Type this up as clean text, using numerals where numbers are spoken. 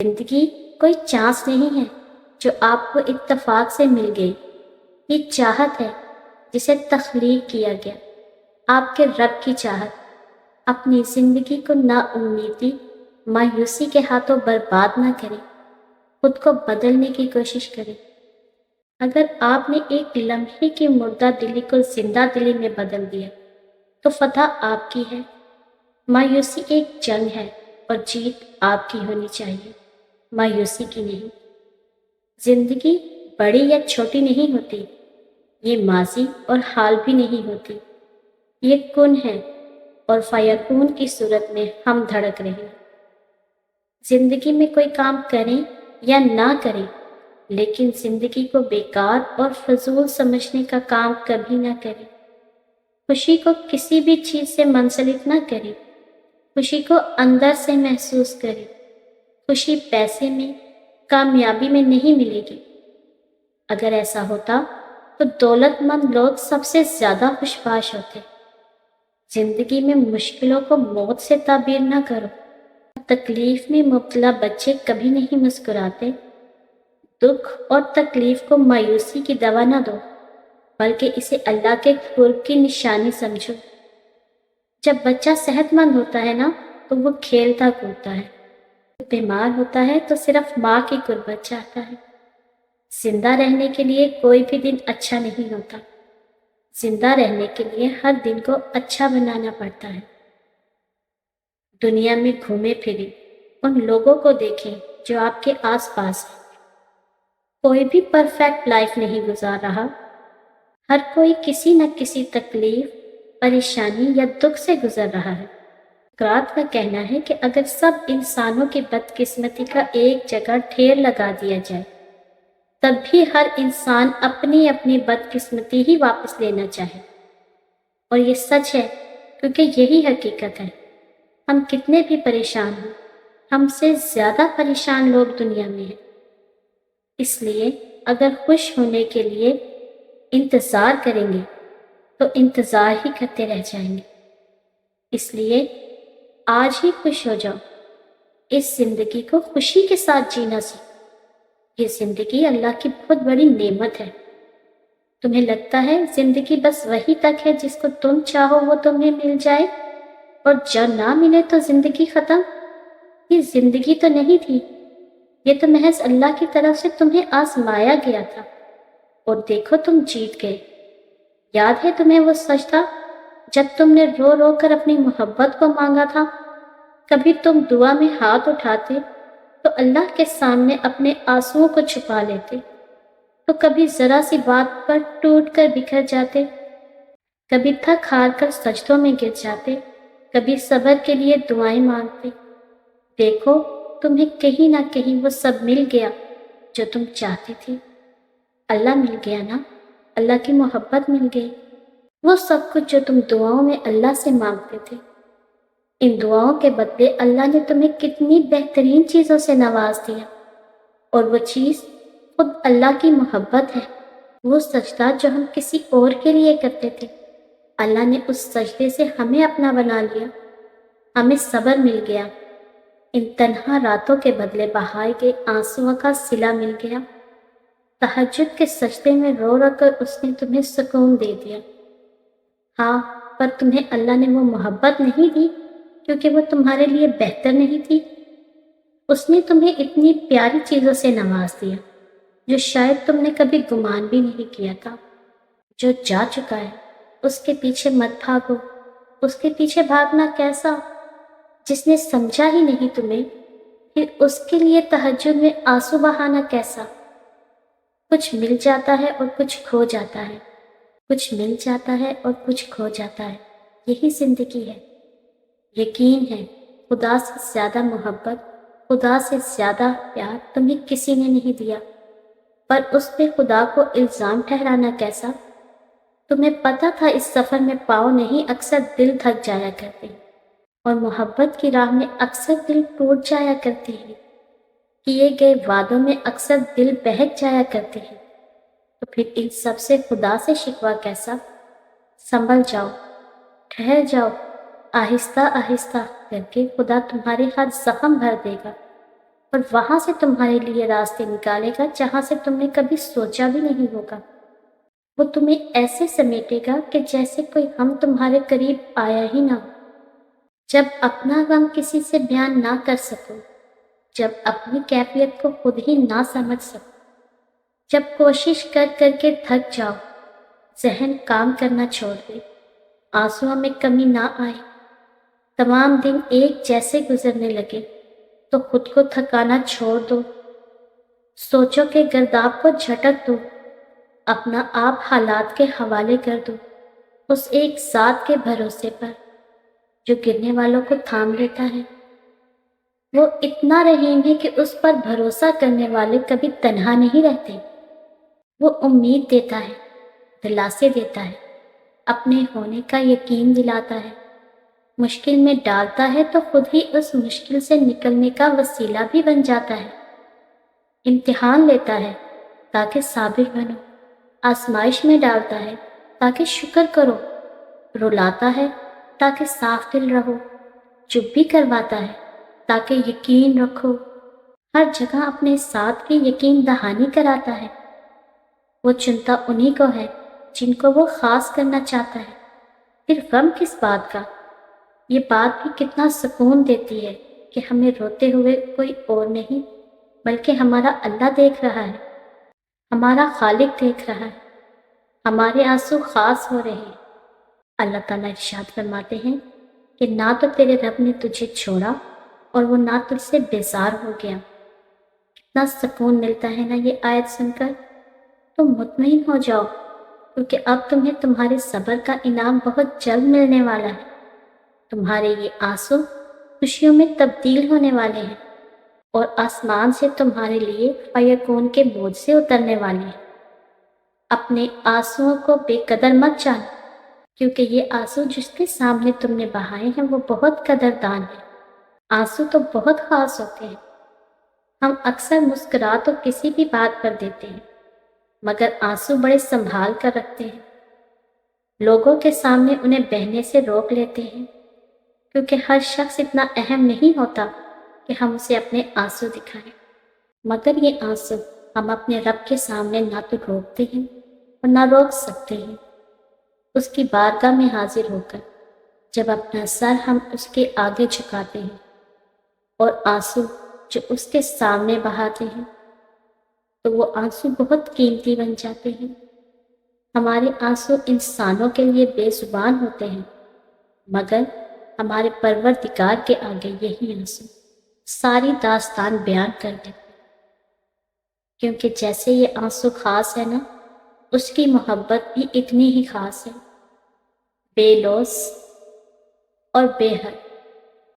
زندگی کوئی چانس نہیں ہے جو آپ کو اتفاق سے مل گئی، یہ چاہت ہے جسے تخلیق کیا گیا، آپ کے رب کی چاہت۔ اپنی زندگی کو نا امیدی، مایوسی کے ہاتھوں برباد نہ کریں، خود کو بدلنے کی کوشش کریں۔ اگر آپ نے ایک لمحے کی مردہ دلی کو زندہ دلی میں بدل دیا تو فتح آپ کی ہے۔ مایوسی ایک جنگ ہے اور جیت آپ کی ہونی چاہیے، مایوسی کی نہیں۔ زندگی بڑی یا چھوٹی نہیں ہوتی، یہ ماضی اور حال بھی نہیں ہوتی، یہ کن ہے اور فیکون کی صورت میں ہم دھڑک رہے ہیں۔ زندگی میں کوئی کام کریں یا نہ کریں، لیکن زندگی کو بیکار اور فضول سمجھنے کا کام کبھی نہ کریں۔ خوشی کو کسی بھی چیز سے منسلک نہ کریں، خوشی کو اندر سے محسوس کریں۔ خوشی پیسے میں، کامیابی میں نہیں ملے گی۔ اگر ایسا ہوتا تو دولت مند لوگ سب سے زیادہ خوشباش ہوتے۔ زندگی میں مشکلوں کو موت سے تعبیر نہ کرو۔ تکلیف میں مبتلا بچے کبھی نہیں مسکراتے۔ دکھ اور تکلیف کو مایوسی کی دوا نہ دو، بلکہ اسے اللہ کے قرب کی نشانی سمجھو۔ جب بچہ صحت مند ہوتا ہے نا تو وہ کھیلتا کودتا ہے، بیمار ہوتا ہے تو صرف ماں کی قربت چاہتا ہے۔ زندہ رہنے کے لیے کوئی بھی دن اچھا نہیں ہوتا، زندہ رہنے کے لیے ہر دن کو اچھا بنانا پڑتا ہے۔ دنیا میں گھومے پھریں، ان لوگوں کو دیکھیں جو آپ کے آس پاس ہیں۔ کوئی بھی پرفیکٹ لائف نہیں گزار رہا، ہر کوئی کسی نہ کسی تکلیف، پریشانی یا دکھ سے گزر رہا ہے۔ سقراط کا کہنا ہے کہ اگر سب انسانوں کی بدقسمتی کا ایک جگہ ڈھیر لگا دیا جائے تب بھی ہر انسان اپنی اپنی بدقسمتی ہی واپس لینا چاہے، اور یہ سچ ہے کیونکہ یہی حقیقت ہے۔ ہم کتنے بھی پریشان ہوں، ہم سے زیادہ پریشان لوگ دنیا میں ہیں۔ اس لیے اگر خوش ہونے کے لیے انتظار کریں گے تو انتظار ہی کرتے رہ جائیں گے۔ اس لیے آج ہی خوش ہو جاؤ، اس زندگی کو خوشی کے ساتھ جینا سیکھو۔ یہ زندگی اللہ کی بہت بڑی نعمت ہے۔ تمہیں لگتا ہے زندگی بس وہی تک ہے جس کو تم چاہو وہ تمہیں مل جائے، اور جو نہ ملے تو زندگی ختم؟ یہ زندگی تو نہیں تھی، یہ تو محض اللہ کی طرف سے تمہیں آزمایا گیا تھا، اور دیکھو تم جیت گئے۔ یاد ہے تمہیں وہ سچ تھا جب تم نے رو رو کر اپنی محبت کو مانگا تھا؟ کبھی تم دعا میں ہاتھ اٹھاتے تو اللہ کے سامنے اپنے آنسوؤں کو چھپا لیتے، تو کبھی ذرا سی بات پر ٹوٹ کر بکھر جاتے، کبھی تھک ہار کر سجدوں میں گر جاتے، کبھی صبر کے لیے دعائیں مانگتے۔ دیکھو تمہیں کہیں نہ کہیں وہ سب مل گیا جو تم چاہتی تھی۔ اللہ مل گیا نا، اللہ کی محبت مل گئی، وہ سب کچھ جو تم دعاؤں میں اللہ سے مانگتے تھے۔ ان دعاؤں کے بدلے اللہ نے تمہیں کتنی بہترین چیزوں سے نواز دیا، اور وہ چیز خود اللہ کی محبت ہے۔ وہ سجدہ جو ہم کسی اور کے لیے کرتے تھے، اللہ نے اس سجدے سے ہمیں اپنا بنا لیا۔ ہمیں صبر مل گیا، ان تنہا راتوں کے بدلے بہائے گئے آنسوؤں کا صلہ مل گیا۔ تہجد کے سجدے میں رو رو کر اس نے تمہیں سکون دے دیا۔ ہاں، پر تمہیں اللہ نے وہ محبت نہیں دی کیونکہ وہ تمہارے لیے بہتر نہیں تھی۔ اس نے تمہیں اتنی پیاری چیزوں سے نواز دیا جو شاید تم نے کبھی گمان بھی نہیں کیا تھا۔ جو جا چکا ہے اس کے پیچھے مت بھاگو، اس کے پیچھے بھاگنا کیسا؟ جس نے سمجھا ہی نہیں تمہیں، پھر اس کے لیے تہجد میں آنسو بہانا کیسا؟ کچھ مل جاتا ہے اور کچھ کھو جاتا ہے، کچھ مل جاتا ہے اور کچھ کھو جاتا ہے، یہی زندگی ہے۔ یقین ہے خدا سے زیادہ محبت، خدا سے زیادہ پیار تمہیں کسی نے نہیں دیا، پر اس پہ خدا کو الزام ٹھہرانا کیسا؟ تمہیں پتہ تھا اس سفر میں پاؤں نہیں اکثر دل تھک جایا کرتے، اور محبت کی راہ میں اکثر دل ٹوٹ جایا کرتے ہیں، کیے گئے وعدوں میں اکثر دل بہک جایا کرتے ہیں، تو پھر ان سب سے خدا سے شکوہ کیسا؟ سنبھل جاؤ، ٹھہر جاؤ، آہستہ آہستہ کر کے خدا تمہارے ہر زخم بھر دے گا، اور وہاں سے تمہارے لیے راستے نکالے گا جہاں سے تم نے کبھی سوچا بھی نہیں ہوگا۔ وہ تمہیں ایسے سمیٹے گا کہ جیسے کوئی غم تمہارے قریب آیا ہی نہ ہو۔ جب اپنا غم کسی سے بیان نہ کر سکو، جب اپنی کیفیت کو خود ہی نہ سمجھ سکو، جب کوشش کر کر کے تھک جاؤ، ذہن کام کرنا چھوڑ دے، آنسوؤں میں کمی نہ آئے، تمام دن ایک جیسے گزرنے لگے، تو خود کو تھکانا چھوڑ دو، سوچو کہ گرداب کو جھٹک دو، اپنا آپ حالات کے حوالے کر دو، اس ایک ذات کے بھروسے پر جو گرنے والوں کو تھام لیتا ہے۔ وہ اتنا رحیم ہے کہ اس پر بھروسہ کرنے والے کبھی تنہا نہیں رہتے۔ وہ امید دیتا ہے، دلاسے دیتا ہے، اپنے ہونے کا یقین دلاتا ہے، مشکل میں ڈالتا ہے تو خود ہی اس مشکل سے نکلنے کا وسیلہ بھی بن جاتا ہے۔ امتحان لیتا ہے تاکہ صابر بنو، آزمائش میں ڈالتا ہے تاکہ شکر کرو، رلاتا ہے تاکہ صاف دل رہو، چپ بھی کرواتا ہے تاکہ یقین رکھو، ہر جگہ اپنے ساتھ کی یقین دہانی کراتا ہے۔ وہ چنتا انہی کو ہے جن کو وہ خاص کرنا چاہتا ہے۔ پھر غم کس بات کا؟ یہ بات بھی کتنا سکون دیتی ہے کہ ہمیں روتے ہوئے کوئی اور نہیں بلکہ ہمارا اللہ دیکھ رہا ہے، ہمارا خالق دیکھ رہا ہے، ہمارے آنسو خاص ہو رہے ہیں۔ اللہ تعالیٰ ارشاد فرماتے ہیں کہ نہ تو تیرے رب نے تجھے چھوڑا اور وہ نہ تجھ سے بیزار ہو گیا۔ کتنا سکون ملتا ہے نا یہ آیت سن کر۔ تم مطمئن ہو جاؤ کیونکہ اب تمہیں تمہارے صبر کا انعام بہت جلد ملنے والا ہے۔ تمہارے یہ آنسو خوشیوں میں تبدیل ہونے والے ہیں اور آسمان سے تمہارے لیے فیکون کے بوجھ سے اترنے والے ہیں۔ اپنے آنسوؤں کو بے قدر مت جانو کیونکہ یہ آنسو جس کے سامنے تم نے بہائے ہیں وہ بہت قدردان ہے۔ آنسو تو بہت خاص ہوتے ہیں۔ ہم اکثر مسکرا تو کسی بھی بات پر دیتے ہیں مگر آنسو بڑے سنبھال کر رکھتے ہیں۔ لوگوں کے سامنے انہیں بہنے سے روک لیتے ہیں کیونکہ ہر شخص اتنا اہم نہیں ہوتا کہ ہم اسے اپنے آنسو دکھائیں، مگر یہ آنسو ہم اپنے رب کے سامنے نہ تو روکتے ہیں اور نہ روک سکتے ہیں۔ اس کی بارگاہ میں حاضر ہو کر جب اپنا سر ہم اس کے آگے جھکاتے ہیں اور آنسو جو اس کے سامنے بہاتے ہیں تو وہ آنسو بہت قیمتی بن جاتے ہیں۔ ہمارے آنسو انسانوں کے لیے بے زبان ہوتے ہیں مگر ہمارے پروردگار کے آگے یہی آنسو ساری داستان بیان کر دیتے ہیں، کیونکہ جیسے یہ آنسو خاص ہے نا، اس کی محبت بھی اتنی ہی خاص ہے، بے لوث اور بے حد۔